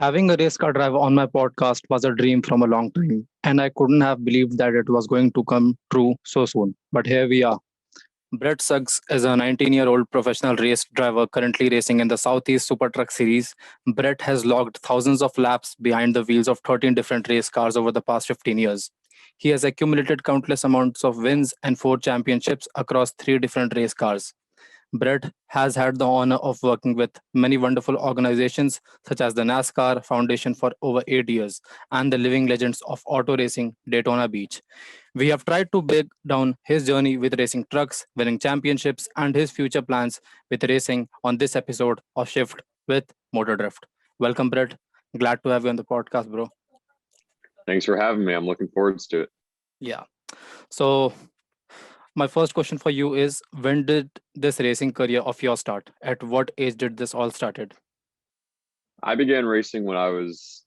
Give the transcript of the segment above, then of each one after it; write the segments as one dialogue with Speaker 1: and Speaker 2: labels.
Speaker 1: Having a race car driver on my podcast was a dream from a long time, and I couldn't have believed that it was going to come true so soon. But here we are. Brett Suggs is a 19-year-old professional race driver currently racing in the Southeast Supertruck series. Brett has logged thousands of laps behind the wheels of 13 different race cars over the past 15 years. He has accumulated countless amounts of wins and 4 championships across 3 different race cars. Brett has had the honor of working with many wonderful organizations such as the NASCAR Foundation for over 8 years and the living legends of auto racing, Daytona Beach. We have tried to break down his journey with racing trucks, winning championships, and his future plans with racing on this episode of Shift with Motordrift. Welcome, Brett. Glad to have you on the podcast, bro.
Speaker 2: Thanks for having me. I'm looking forward to it.
Speaker 1: Yeah. So, my first question for you is when did this racing career of yours start? At what age did this all started?
Speaker 2: I began racing when I was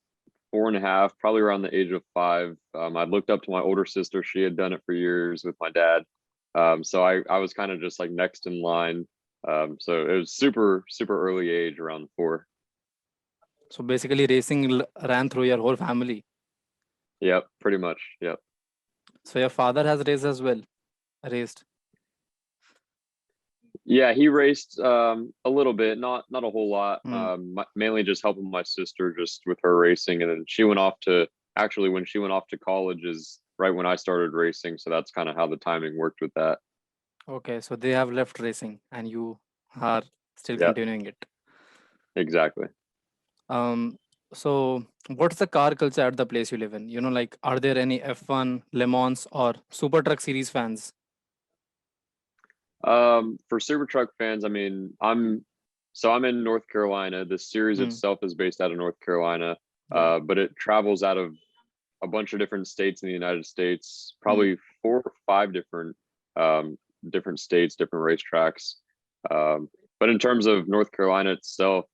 Speaker 2: 4.5, probably around the age of 5. I looked up to my older sister. She had done it for years with my dad. So I was kind of just like next in line. So it was super early age, around 4.
Speaker 1: So basically, racing ran through your whole family.
Speaker 2: Yep, pretty much. Yep.
Speaker 1: So your father has raced as well. Raced.
Speaker 2: Yeah, he raced a little bit, not a whole lot.
Speaker 1: Hmm.
Speaker 2: Mainly just helping my sister just with her racing, and then she went off to actually when she went off to college is right when I started racing. So that's kind of how the timing worked with that.
Speaker 1: Okay, so they have left racing, and you are still
Speaker 2: Yep,
Speaker 1: continuing it.
Speaker 2: exactly.
Speaker 1: Um. So what's the car culture at the place you live in? Like, are there any F1, Le Mans, or Super Truck Series fans?
Speaker 2: For Supertruck fans, I mean, I'm in North Carolina. The series
Speaker 1: Hmm.
Speaker 2: itself is based out of North Carolina,
Speaker 1: Yeah.
Speaker 2: but it travels out of a bunch of different states in the United States,
Speaker 1: Hmm.
Speaker 2: probably 4 or 5 um, different states, different racetracks. But in terms of North Carolina itself,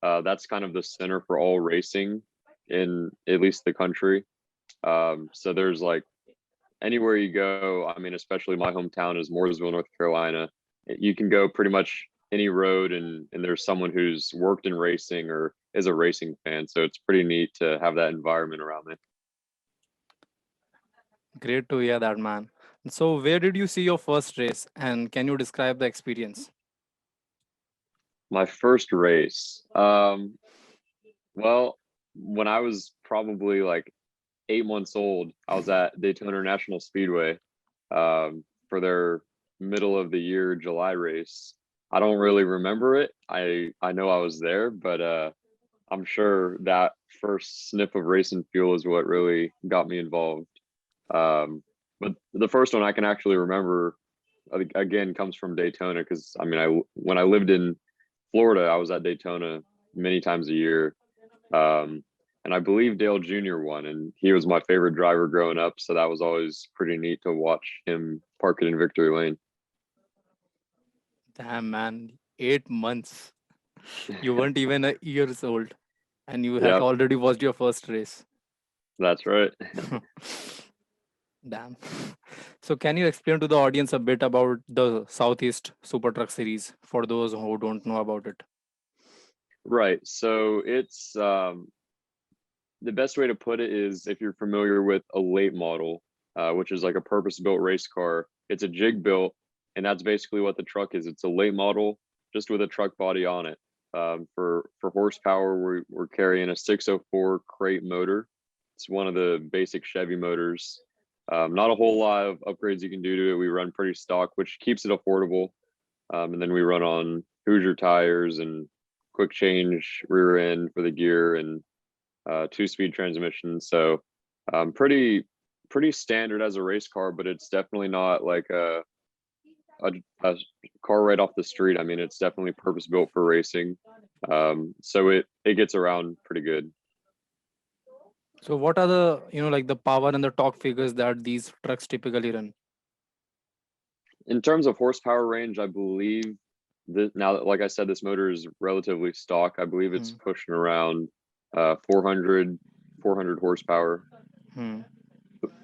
Speaker 2: that's kind of the center for all racing in at least the country. So there's like anywhere you go, I mean, especially my hometown is Mooresville, North Carolina. You can go pretty much any road, and there's someone who's worked in racing or is a racing fan. So it's pretty neat to have that environment around me.
Speaker 1: Great to hear that, man. So where did you see your first race, and can you describe the experience?
Speaker 2: My first race. Well, when I was probably like 8 months old, I was at Daytona International Speedway for their middle of the year July race. I don't really remember it. I know I was there, but I'm sure that first sniff of racing fuel is what really got me involved. Um, but the first one I can actually remember again comes from Daytona because I mean I when I lived in Florida, I was at Daytona many times a year. Um, and I believe Dale Jr. won, and he was my favorite driver growing up. So that was always pretty neat to watch him park it in victory lane.
Speaker 1: Damn, man, 8 months. You weren't even a years old, and you had
Speaker 2: Yep,
Speaker 1: already watched your first race.
Speaker 2: that's right.
Speaker 1: Damn. So, can you explain to the audience a bit about the Southeast Super Truck Series for those who don't know about it?
Speaker 2: Right. So it's the best way to put it is if you're familiar with a late model, which is like a purpose-built race car. It's a jig built, and that's basically what the truck is. It's a late model, just with a truck body on it. For horsepower, we're carrying a 604 crate motor. It's one of the basic Chevy motors. Not a whole lot of upgrades you can do to it. We run pretty stock, which keeps it affordable. And then we run on Hoosier tires and quick change rear end for the gear and 2-speed transmission. So pretty standard as a race car, but it's definitely not like a car right off the street. I mean, it's definitely purpose built for racing. So it gets around pretty good.
Speaker 1: So, what are the like the power and the torque figures that these trucks typically run?
Speaker 2: In terms of horsepower range, I believe that now that, like I said, this motor is relatively stock. I believe it's
Speaker 1: Hmm.
Speaker 2: pushing around 400 horsepower,
Speaker 1: Hmm.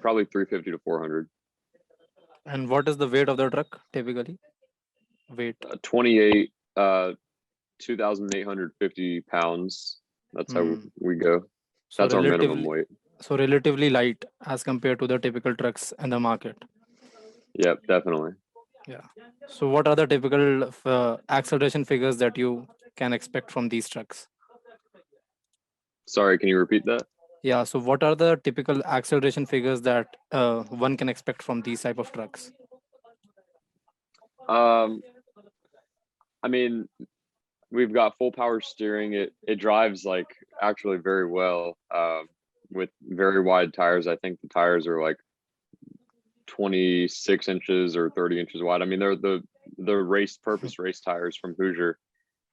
Speaker 2: probably 350 to 400.
Speaker 1: And what is the weight of the truck typically? Weight.
Speaker 2: 28 2,850 pounds That's how
Speaker 1: Hmm.
Speaker 2: we go.
Speaker 1: So
Speaker 2: That's our minimum
Speaker 1: relatively,
Speaker 2: weight.
Speaker 1: so relatively light as compared to the typical trucks in the market.
Speaker 2: Yep, definitely.
Speaker 1: Yeah. So what are the typical acceleration figures that you can expect from these trucks?
Speaker 2: Sorry, can you repeat that?
Speaker 1: Yeah. So what are the typical acceleration figures that one can expect from these type of trucks?
Speaker 2: Um, I mean, we've got full power steering. It drives like actually very well. With very wide tires. I think the tires are like 26 inches or 30 inches wide. I mean, they're the race tires from Hoosier.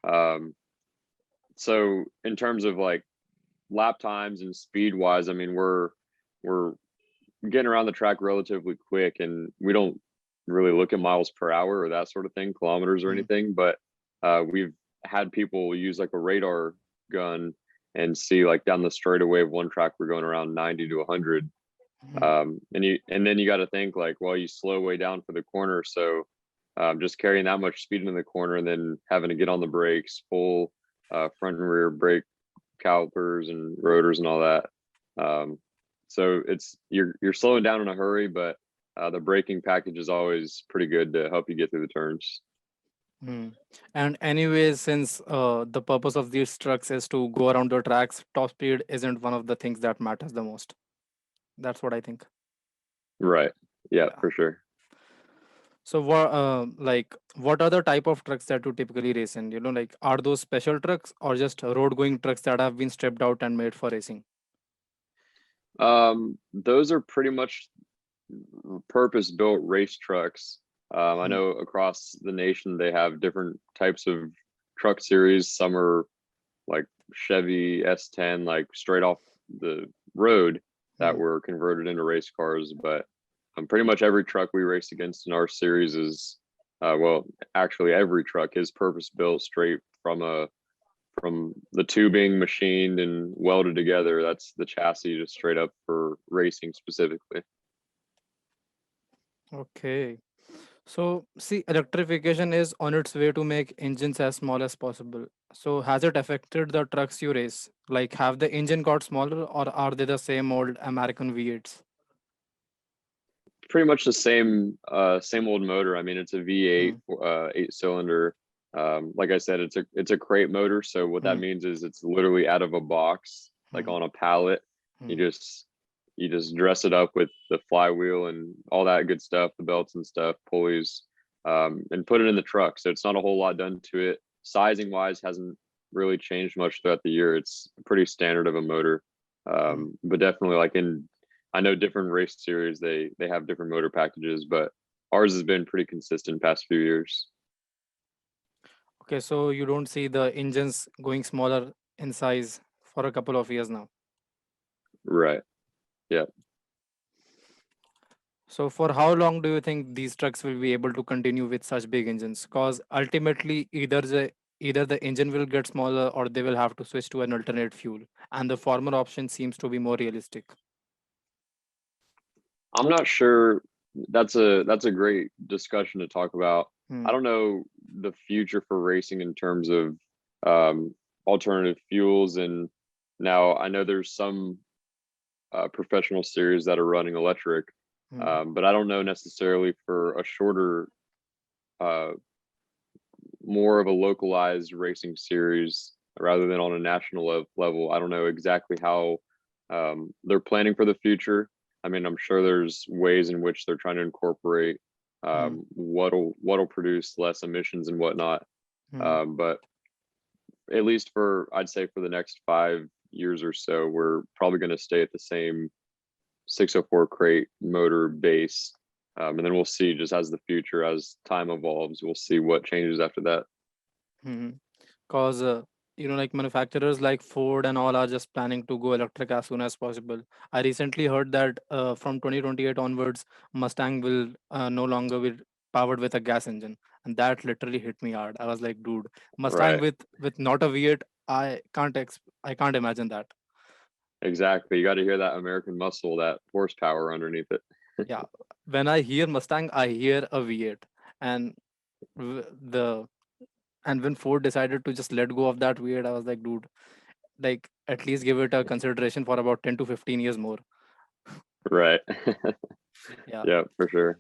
Speaker 2: Um, so in terms of like lap times and speed wise, I mean, we're getting around the track relatively quick, and we don't really look at miles per hour or that sort of thing, kilometers or
Speaker 1: Hmm.
Speaker 2: anything. But we've had people use like a radar gun and see like down the straightaway of one track we're going around 90 to 100.
Speaker 1: Hmm.
Speaker 2: And then you got to think like, well, you slow way down for the corner, so just carrying that much speed in the corner and then having to get on the brakes, full front and rear brake calipers and rotors and all that. Um, so it's you're slowing down in a hurry, but the braking package is always pretty good to help you get through the turns.
Speaker 1: Hmm. And anyways, since the purpose of these trucks is to go around the tracks, top speed isn't one of the things that matters the most. That's what I think.
Speaker 2: Right. Yeah,
Speaker 1: Yeah.
Speaker 2: for sure.
Speaker 1: So what are the type of trucks that you typically race in? Like are those special trucks or just road going trucks that have been stripped out and made for racing?
Speaker 2: Those are pretty much purpose built race trucks. I
Speaker 1: Hmm.
Speaker 2: know across the nation they have different types of truck series. Some are like Chevy S10, like straight off the road that
Speaker 1: Hmm.
Speaker 2: were converted into race cars. But pretty much every truck we race against in our series is, well, actually every truck is purpose built straight from the tubing machined and welded together. That's the chassis just straight up for racing specifically.
Speaker 1: Okay. So, see, electrification is on its way to make engines as small as possible. So, has it affected the trucks you race? Like, have the engine got smaller or are they the same old American V8s?
Speaker 2: Pretty much the same old motor. I mean, it's a
Speaker 1: Hmm.
Speaker 2: V8 eight cylinder. Like I said, it's a crate motor. So what that
Speaker 1: Hmm.
Speaker 2: means is it's literally out of a box, like
Speaker 1: Hmm.
Speaker 2: on a pallet. You
Speaker 1: Hmm.
Speaker 2: just you just dress it up with the flywheel and all that good stuff, the belts and stuff, pulleys, and put it in the truck. So it's not a whole lot done to it. Sizing wise, hasn't really changed much throughout the year. It's pretty standard of a motor,
Speaker 1: Hmm.
Speaker 2: but definitely like in I know different race series they have different motor packages, but ours has been pretty consistent past few years.
Speaker 1: Okay, so you don't see the engines going smaller in size for a couple of years now.
Speaker 2: Right. Yeah.
Speaker 1: So, for how long do you think these trucks will be able to continue with such big engines? Because ultimately, either the engine will get smaller or they will have to switch to an alternate fuel, and the former option seems to be more realistic.
Speaker 2: I'm not sure. That's a great discussion to talk about. I
Speaker 1: Hmm.
Speaker 2: don't know the future for racing in terms of um, alternative fuels, and now I know there's some professional series that are running electric,
Speaker 1: Hmm.
Speaker 2: but I don't know necessarily for a shorter, uh, more of a localized racing series rather than on a national level. I don't know exactly how they're planning for the future. I mean, I'm sure there's ways in which they're trying to incorporate
Speaker 1: Hmm.
Speaker 2: what'll produce less emissions and whatnot.
Speaker 1: Hmm.
Speaker 2: But at least for I'd say for the next 5 years or so, we're probably going to stay at the same 604 crate motor base. And then we'll see just as the future, as time evolves, we'll see what changes after that.
Speaker 1: Hmm. Because like manufacturers like Ford and all are just planning to go electric as soon as possible. I recently heard that from 2028 onwards, Mustang will no longer be powered with a gas engine, and that literally hit me hard. I was like, dude, Mustang
Speaker 2: Right.
Speaker 1: with not a V8, I can't imagine that.
Speaker 2: Exactly. You got to hear that American muscle, that horsepower underneath it.
Speaker 1: Yeah, when I hear Mustang, I hear a V8, and w- the and when Ford decided to just let go of that V8, I was like, dude, like at least give it a consideration for about 10 to 15 years more.
Speaker 2: Right.
Speaker 1: Yeah.
Speaker 2: Yeah, for sure.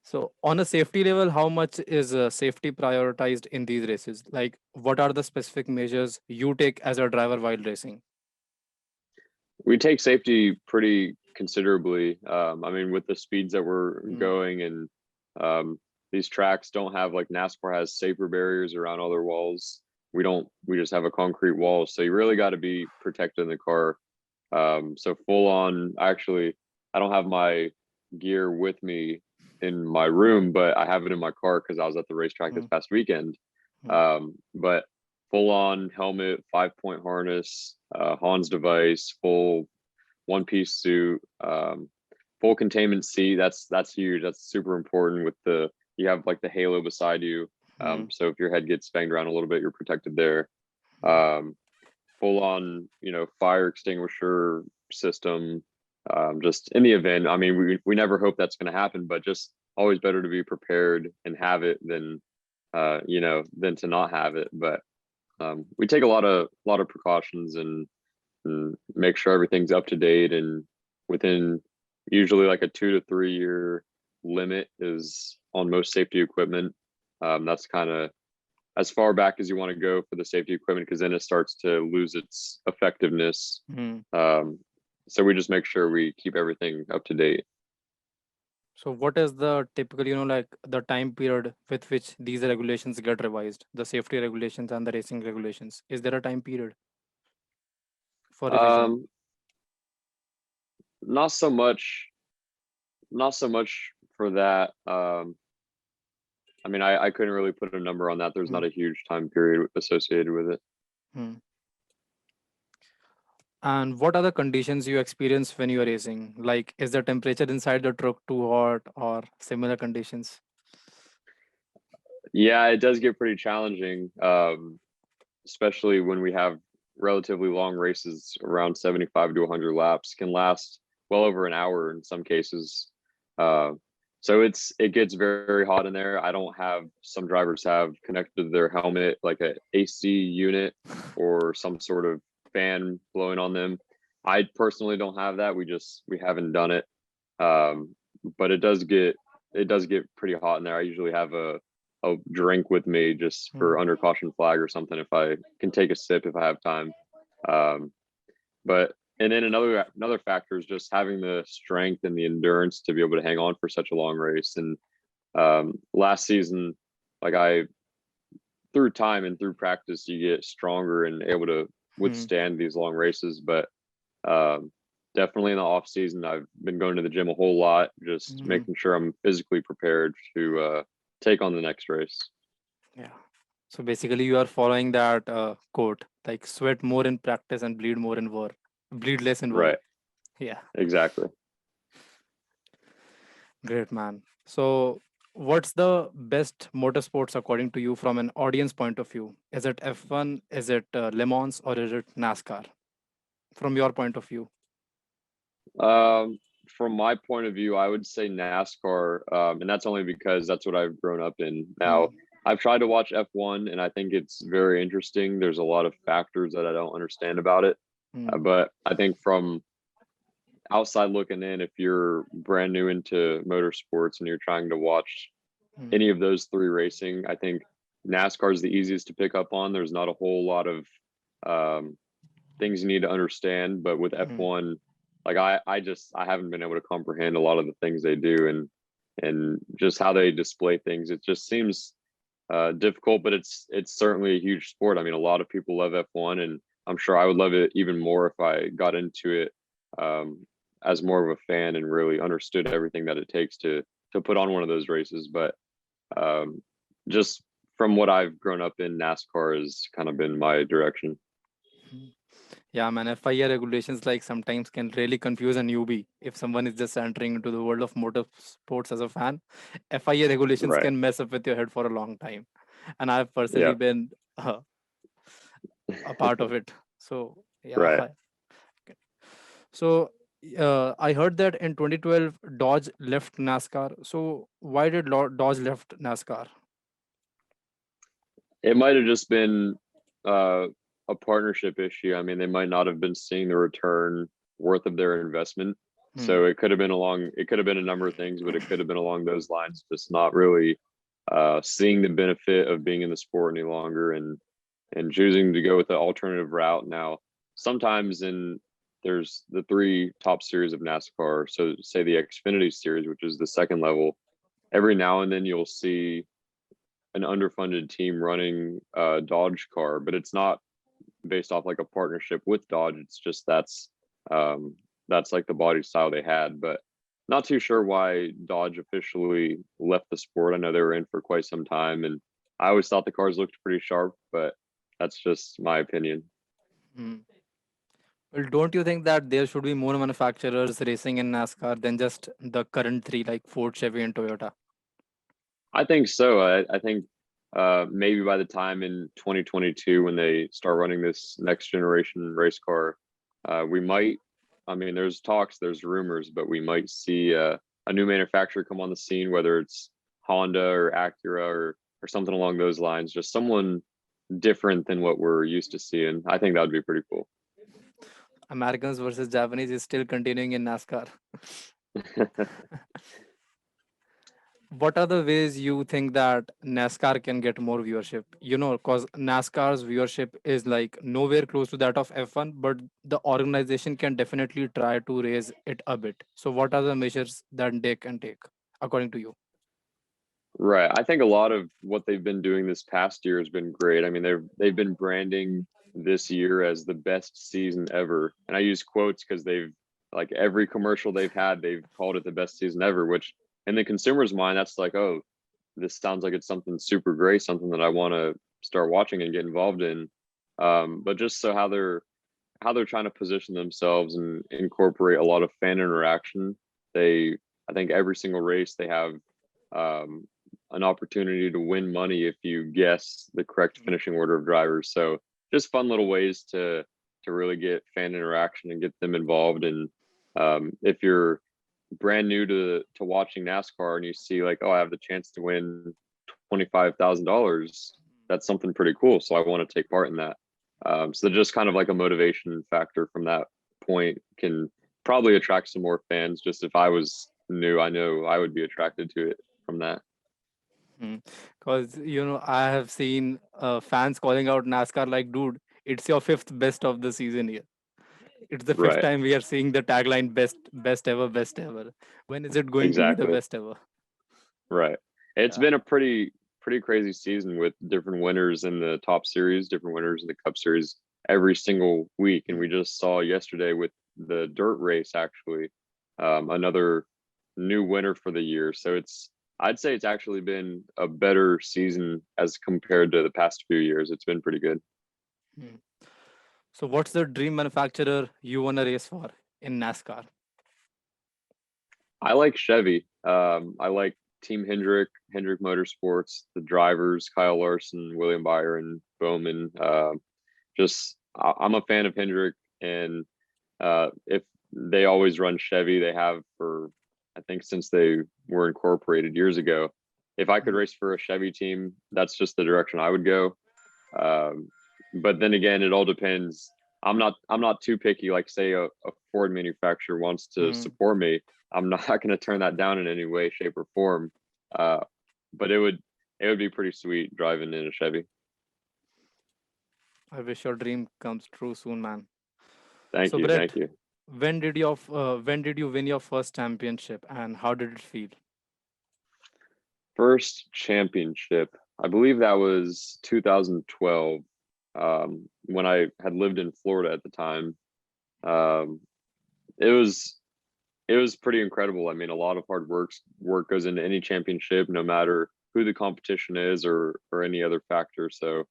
Speaker 1: So on a safety level, how much is safety prioritized in these races? Like, what are the specific measures you take as a driver while racing?
Speaker 2: We take safety pretty considerably. I mean, with the speeds that we're
Speaker 1: Mm,
Speaker 2: going, and um, these tracks don't have, like NASCAR has safer barriers around all their walls. We don't. We just have a concrete wall. So you really got to be protected in the car. So full on. Actually, I don't have my gear with me in my room, but I have it in my car because I was at the racetrack this
Speaker 1: mm,
Speaker 2: past weekend.
Speaker 1: mm,
Speaker 2: But full on helmet, 5-point harness, Hans device, full one piece suit, full containment seat. That's huge. That's super important. With the you have like the halo beside you,
Speaker 1: mm,
Speaker 2: so if your head gets banged around a little bit, you're protected there.
Speaker 1: mm,
Speaker 2: Um, Full on, fire extinguisher system. Just in the event. I mean, we never hope that's going to happen, but just always better to be prepared and have it than to not have it. But we take a lot of precautions, and make sure everything's up to date and within usually like a 2 to 3 year limit is on most safety equipment. That's kind of as far back as you want to go for the safety equipment, because then it starts to lose its effectiveness.
Speaker 1: mm.
Speaker 2: So we just make sure we keep everything up to date.
Speaker 1: So what is the typical, like the time period with which these regulations get revised, the safety regulations and the racing regulations? Is there a time period for revision?
Speaker 2: Um, not so much, not so much for that. I mean, I couldn't really put a number on that. There's
Speaker 1: Mm,
Speaker 2: not a huge time period associated with it.
Speaker 1: mm. And what are the conditions you experience when you are racing? Like, is the temperature inside the truck too hot or similar conditions?
Speaker 2: Yeah, it does get pretty challenging, especially when we have relatively long races around 75 to 100 laps, can last well over an hour in some cases. Uh, so it gets very hot in there. I don't have Some drivers have connected to their helmet like a AC unit or some sort of fan blowing on them. I personally don't have that. We haven't done it. Um, but it does get pretty hot in there. I usually have a drink with me just
Speaker 1: Mm,
Speaker 2: for under caution flag or something if I can take a sip if I have time. Um, but and then another factor is just having the strength and the endurance to be able to hang on for such a long race. And last season, like I through time and through practice, you get stronger and able to
Speaker 1: mm,
Speaker 2: withstand these long races. But um, definitely in the off season, I've been going to the gym a whole lot, just
Speaker 1: mm.
Speaker 2: making sure I'm physically prepared to take on the next race.
Speaker 1: Yeah. So basically, you are following that quote, like sweat more in practice and bleed more in war, bleed less in war.
Speaker 2: Right.
Speaker 1: Yeah.
Speaker 2: Exactly.
Speaker 1: Great, man. So, what's the best motorsports according to you from an audience point of view? Is it F1? Is it Le Mans? Or is it NASCAR? From your point of view?
Speaker 2: Um, from my point of view, I would say NASCAR, and that's only because that's what I've grown up in.
Speaker 1: Hmm.
Speaker 2: Now, I've tried to watch F1, and I think it's very interesting. There's a lot of factors that I don't understand about it,
Speaker 1: Hmm.
Speaker 2: but I think from outside looking in, if you're brand new into motorsports and you're trying to watch
Speaker 1: Hmm.
Speaker 2: any of those three racing, I think NASCAR is the easiest to pick up on. There's not a whole lot of um, things you need to understand, but with
Speaker 1: Hmm.
Speaker 2: F1, like I haven't been able to comprehend a lot of the things they do, and just how they display things. It just seems difficult, but it's certainly a huge sport. I mean, a lot of people love F1, and I'm sure I would love it even more if I got into it um, as more of a fan and really understood everything that it takes to put on one of those races. But um, just from what I've grown up in, NASCAR has kind of been my direction.
Speaker 1: Hmm. Yeah, man. FIA regulations like sometimes can really confuse a newbie if someone is just entering into the world of motorsports as a fan. FIA regulations
Speaker 2: Right.
Speaker 1: can mess up with your head for a long time, and I've personally
Speaker 2: Yeah.
Speaker 1: been a part of it. So yeah.
Speaker 2: Right.
Speaker 1: Okay. So I heard that in 2012 Dodge left NASCAR. So why did Dodge left NASCAR?
Speaker 2: It might have just been uh, a partnership issue. I mean, they might not have been seeing the return worth of their investment.
Speaker 1: Hmm.
Speaker 2: So it could have been a number of things, but it could have been along those lines, just not really seeing the benefit of being in the sport any longer and choosing to go with the alternative route. Now, sometimes there's the three top series of NASCAR. So say the Xfinity series, which is the second level, every now and then you'll see an underfunded team running a Dodge car, but it's not based off like a partnership with Dodge. It's just that's like the body style they had. But not too sure why Dodge officially left the sport. I know they were in for quite some time, and I always thought the cars looked pretty sharp, but that's just my opinion.
Speaker 1: Hmm. Well, don't you think that there should be more manufacturers racing in NASCAR than just the current three, like Ford, Chevy, and Toyota?
Speaker 2: I think so. I think maybe by the time in 2022 when they start running this next generation race car, we might. I mean, there's talks, there's rumors, but we might see a new manufacturer come on the scene, whether it's Honda or Acura or something along those lines. Just someone different than what we're used to seeing. I think that would be pretty cool.
Speaker 1: Americans versus Japanese is still continuing in NASCAR. What are the ways you think that NASCAR can get more viewership? Because NASCAR's viewership is like nowhere close to that of F1, but the organization can definitely try to raise it a bit. So, what are the measures that they can take, according to you?
Speaker 2: Right. I think a lot of what they've been doing this past year has been great. I mean, they've been branding this year as the best season ever. And I use quotes because they've like every commercial they've had, they've called it the best season ever, which in the consumer's mind, that's like, oh, this sounds like it's something super great, something that I want to start watching and get involved in. But just so how they're trying to position themselves and incorporate a lot of fan interaction. I think every single race they have um, an opportunity to win money if you guess the correct finishing order of drivers. So just fun little ways to really get fan interaction and get them involved. And if you're brand new to watching NASCAR and you see like, oh, I have the chance to win $25,000, that's something pretty cool. So I want to take part in that. So just kind of like a motivation factor from that point can probably attract some more fans. Just if I was new, I know I would be attracted to it from that.
Speaker 1: Because I have seen fans calling out NASCAR like, "Dude, it's your fifth best of the season here. It's the fifth
Speaker 2: Right.
Speaker 1: time we are seeing the tagline best ever, best ever. When is it going to be the
Speaker 2: Exactly.
Speaker 1: best ever?"
Speaker 2: Right. It's
Speaker 1: Yeah.
Speaker 2: been a pretty crazy season with different winners in the top series, different winners in the Cup series every single week. And we just saw yesterday with the dirt race actually another new winner for the year. So I'd say it's actually been a better season as compared to the past few years. It's been pretty good.
Speaker 1: Hmm. So, what's the dream manufacturer you want to race for in NASCAR?
Speaker 2: I like Chevy. I like Team Hendrick Motorsports, the drivers, Kyle Larson, William Byron, Bowman. I'm a fan of Hendrick, and if they always run Chevy, they have for I think since they were incorporated years ago. If I could
Speaker 1: Hmm.
Speaker 2: race for a Chevy team, that's just the direction I would go. Um, but then again, it all depends. I'm not too picky. Like say a Ford manufacturer wants to
Speaker 1: Hmm.
Speaker 2: support me, I'm not going to turn that down in any way, shape, or form. Uh, but it would be pretty sweet driving in a Chevy.
Speaker 1: I wish your dream comes true soon, man.
Speaker 2: Thank
Speaker 1: So,
Speaker 2: you, thank
Speaker 1: Brett,
Speaker 2: you.
Speaker 1: when did you win your first championship, and how did it feel?
Speaker 2: First championship, I believe that was 2012, when I had lived in Florida at the time. Um, it was it was pretty incredible. I mean, a lot of hard work goes into any championship, no matter who the competition is or any other factor. So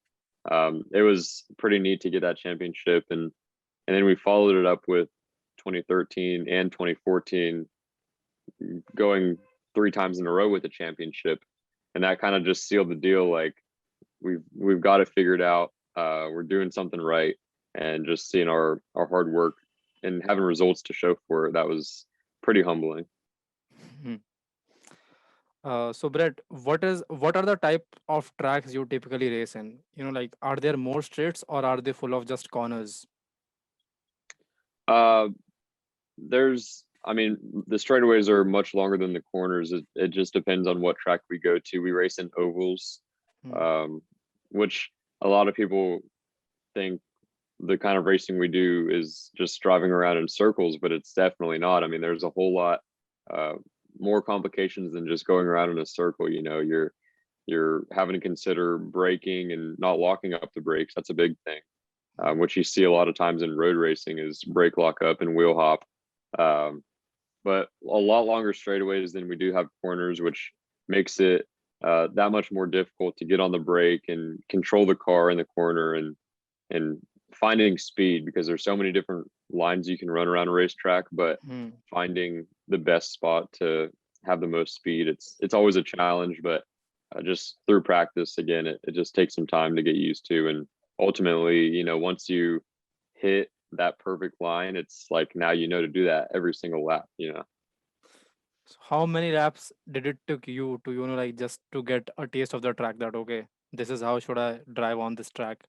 Speaker 2: it was pretty neat to get that championship, and then we followed it up with 2013 and 2014, going three times in a row with the championship, and that kind of just sealed the deal. Like we've got it figured out. We're doing something right, and just seeing our hard work and having results to show for it, that was pretty humbling.
Speaker 1: Hmm. So Brett, what are the type of tracks you typically race in? Like, are there more straights or are they full of just corners?
Speaker 2: Uh, I mean, the straightaways are much longer than the corners. It just depends on what track we go to. We race in ovals,
Speaker 1: Hmm.
Speaker 2: um, which a lot of people think the kind of racing we do is just driving around in circles, but it's definitely not. I mean, there's a whole lot uh, more complications than just going around in a circle. You're having to consider braking and not locking up the brakes. That's a big thing, which you see a lot of times in road racing is brake lock up and wheel hop. Um, but a lot longer straightaways than we do have corners, which makes it that much more difficult to get on the brake and control the car in the corner and finding speed because there's so many different lines you can run around a racetrack, but
Speaker 1: Hmm.
Speaker 2: finding the best spot to have the most speed, it's always a challenge, but just through practice, again, it just takes some time to get used to. And ultimately, once you hit that perfect line, it's like now you know to do that every single lap.
Speaker 1: So how many laps did it took you to, like, just to get a taste of the track that okay, this is how should I drive on this track?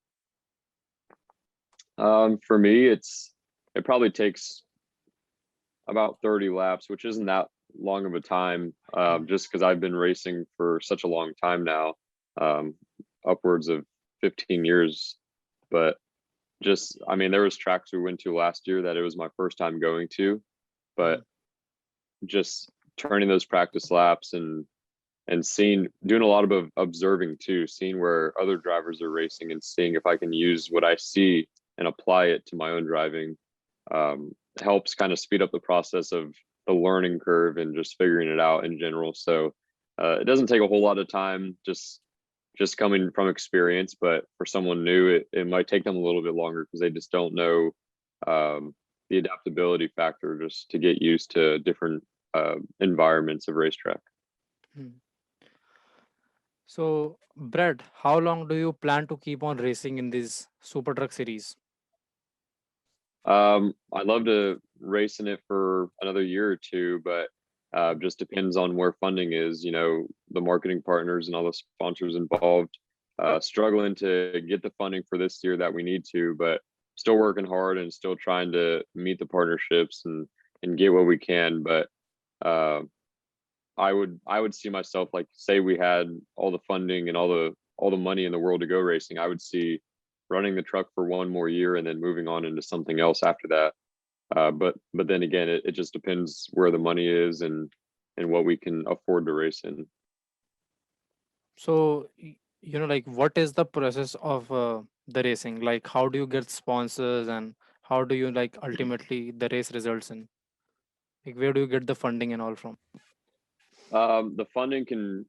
Speaker 2: For me, it probably takes about 30 laps, which isn't that long of a time,
Speaker 1: Hmm.
Speaker 2: just because I've been racing for such a long time now, um, upwards of 15 years. But just, I mean, there was tracks we went to last year that it was my first time going to,
Speaker 1: Hmm.
Speaker 2: but just turning those practice laps and doing a lot of observing too, seeing where other drivers are racing and seeing if I can use what I see and apply it to my own driving, um, helps kind of speed up the process of the learning curve and just figuring it out in general. So it doesn't take a whole lot of time, just coming from experience. But for someone new, it might take them a little bit longer because they just don't know um, the adaptability factor just to get used to different environments of racetrack.
Speaker 1: Hmm. So, Brett, how long do you plan to keep on racing in this Super Truck series?
Speaker 2: I'd love to race in it for another year or two, but just depends on where funding is. The marketing partners and all the sponsors involved, struggling to get the funding for this year that we need to, but still working hard and still trying to meet the partnerships and get what we can. But uh, I would see myself, like, say we had all the funding and all the money in the world to go racing. I would see running the truck for one more year and then moving on into something else after that. But then again, it just depends where the money is and what we can afford to race in.
Speaker 1: So, like, what is the process of the racing? Like, how do you get sponsors and how do you, like, ultimately the race results in? Like, where do you get the funding and all from?
Speaker 2: The funding can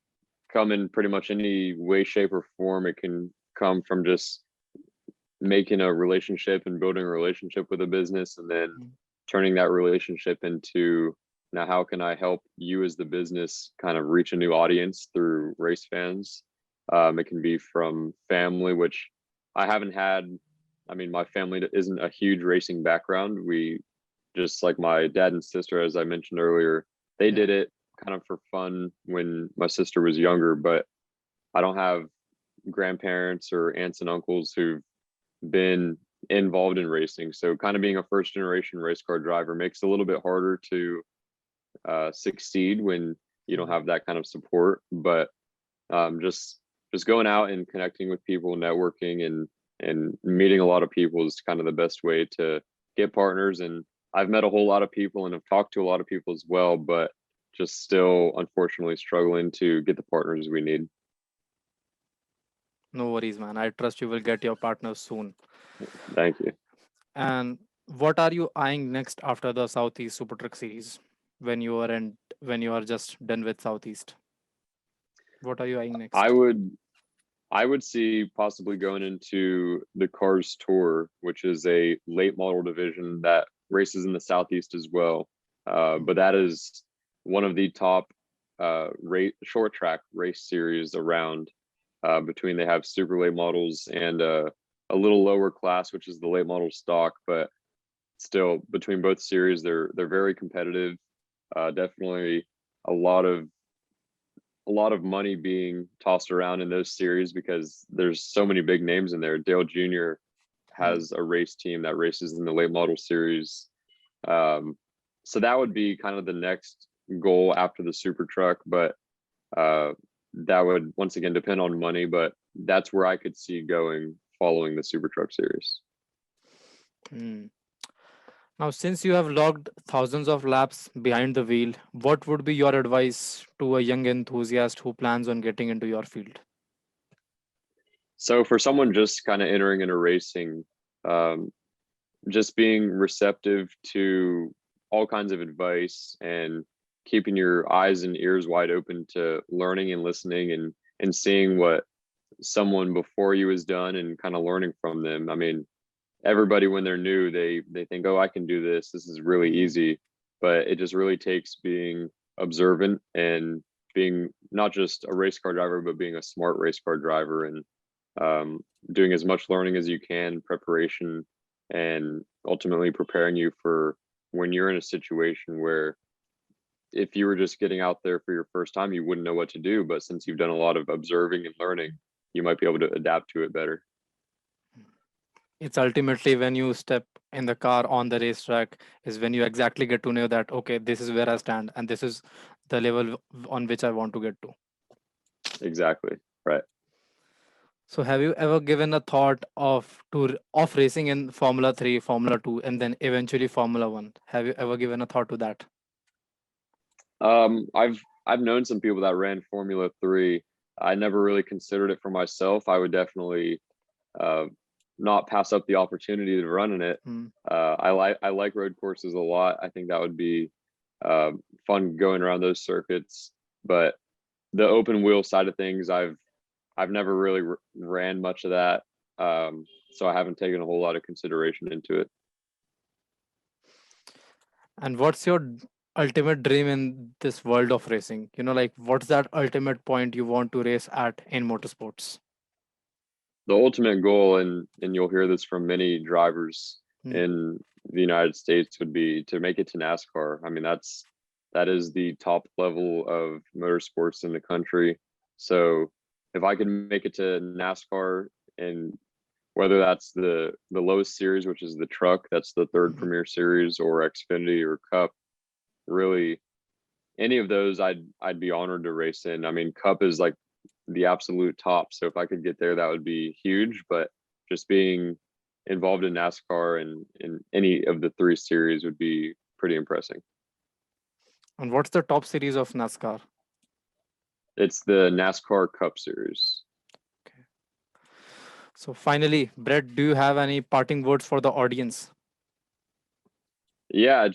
Speaker 2: come in pretty much any way, shape, or form. It can come from just making a relationship and building a relationship with a business and then
Speaker 1: Mm.
Speaker 2: turning that relationship into, now how can I help you as the business kind of reach a new audience through race fans. It can be from family, which I haven't had. I mean, my family isn't a huge racing background. We just, like, my dad and sister, as I mentioned earlier, they
Speaker 1: Yeah.
Speaker 2: did it kind of for fun when my sister was younger, but I don't have grandparents or aunts and uncles who've been involved in racing. So kind of being a first generation race car driver makes it a little bit harder to succeed when you don't
Speaker 1: Mm.
Speaker 2: have that kind of support. But just going out and connecting with people, networking and meeting a lot of people is kind of the best way to get partners. And I've met a whole lot of people and have talked to a lot of people as well, but just still unfortunately struggling to get the partners we need.
Speaker 1: No worries, man. I trust you will get your partner soon.
Speaker 2: Thank you.
Speaker 1: And what are you eyeing next after the Southeast Super Truck series? When you are just done with Southeast, what are you eyeing
Speaker 2: I
Speaker 1: next?
Speaker 2: would I would see possibly going into the Cars Tour, which is a late model division that races in the Southeast as well. But
Speaker 1: Mm.
Speaker 2: that is one of the top short track race series around. Between, they have super late models and a little lower class, which is the late model stock. But still, between both series, they're very competitive. Definitely a lot of a lot of money being tossed around in those series because there's so many big names in there. Dale Jr. has a race team that races in the late model series. So that would be kind of the next goal after the Supertruck, but that would once again depend on money, but that's where I could see going following the Supertruck series.
Speaker 1: Now, since you have logged thousands of laps behind the wheel, what would be your advice to a young enthusiast who plans on getting into your field?
Speaker 2: So for someone just kind of entering into racing, just being receptive to all kinds of advice and keeping your eyes and ears wide open to learning and listening and seeing what someone before you has done and kind of learning from them. I mean, everybody when they're new, they think, oh, I can do this. This is really easy, but it just really takes being observant and being not just a race car driver, but being a smart race car driver and doing as much learning as you can, preparation, and ultimately preparing you for when you're in a situation where if you were just getting out there for your first time, you wouldn't know what to do. But since you've done a lot of observing and learning, you might be able to adapt to it better.
Speaker 1: It's ultimately when you step in the car on the racetrack is when you exactly get to know that, okay, this is where I stand and this is the level on which I want to get to.
Speaker 2: Exactly. Right.
Speaker 1: So have you ever given a thought of racing in Formula 3, Formula 2, and then eventually Formula 1? Have you ever given a thought to that?
Speaker 2: I've known some people that ran Formula 3. I never really considered it for myself. I would definitely not pass up the opportunity to run in it. I like road courses a lot. I think that would be fun going around those circuits. But the open wheel side of things, I've never really ran much of that, so I haven't taken a whole lot of consideration into it.
Speaker 1: And what's your ultimate dream in this world of racing? Like what's that ultimate point you want to race at in motorsports?
Speaker 2: The ultimate goal, and you'll hear this from many drivers in the United States, would be to make it to NASCAR. I mean, that is the top level of motorsports in the country. So if I can make it to NASCAR, and whether that's the lowest series, which is the truck, that's the third premier series, or Xfinity or Cup, really any of those I'd be honored to race in. I mean, Cup is like the absolute top, so if I could get there, that would be huge. But just being involved in NASCAR and in any of the three series would be pretty impressive.
Speaker 1: And what's the top series of NASCAR?
Speaker 2: It's the NASCAR Cup Series.
Speaker 1: Okay. So finally, Brett, do you have any parting words for the audience?
Speaker 2: Yeah,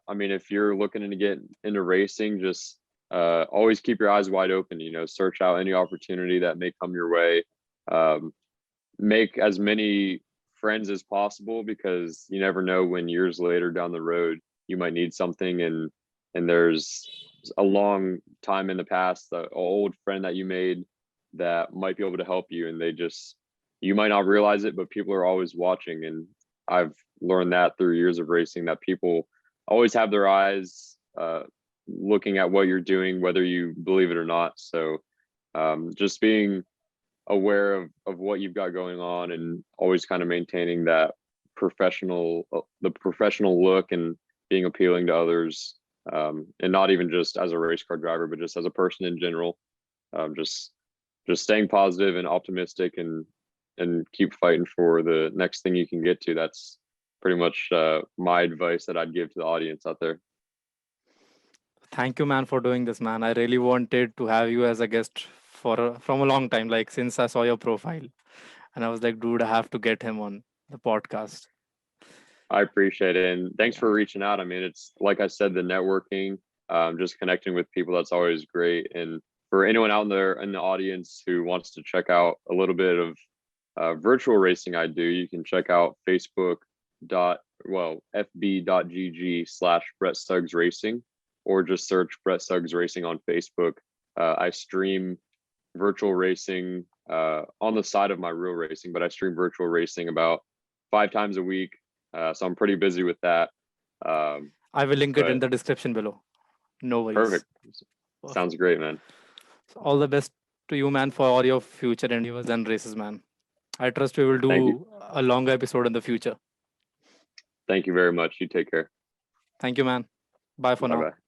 Speaker 2: I mean, if you're looking to get into racing, just always keep your eyes wide open, search out any opportunity that may come your way. Make as many friends as possible, because you never know when years later down the road you might need something, and there's a long time in the past, an old friend that you made that might be able to help you, and you might not realize it, but people are always watching. And I've learned that through years of racing, that people always have their eyes looking at what you're doing, whether you believe it or not. So just being aware of what you've got going on, and always kind of maintaining that the professional look, and being appealing to others, and not even just as a race car driver, but just as a person in general. Just staying positive and optimistic, and keep fighting for the next thing you can get to. That's pretty much my advice that I'd give to the audience out there.
Speaker 1: Thank you, man, for doing this, man. I really wanted to have you as a guest from a long time, like since I saw your profile, and I was like, dude, I have to get him on the podcast.
Speaker 2: I appreciate it, and thanks for reaching out. I mean, it's like I said, the networking, just connecting with people, that's always great. And for anyone out there in the audience who wants to check out a little bit of virtual racing I do, you can check out fb.gg/Brett Suggs Racing, or just search Brett Suggs Racing on Facebook. I stream virtual racing on the side of my real racing, but I stream virtual racing about 5 times a week. So I'm pretty busy with that.
Speaker 1: I will link it in the description below. No worries.
Speaker 2: Perfect. Sounds great, man.
Speaker 1: All the best to you, man, for all your future endeavors and races, man. I trust we will
Speaker 2: Thank you.
Speaker 1: do a longer episode in the future.
Speaker 2: Thank you very much. You take care.
Speaker 1: Thank you, man. Bye for
Speaker 2: Bye
Speaker 1: now.
Speaker 2: bye.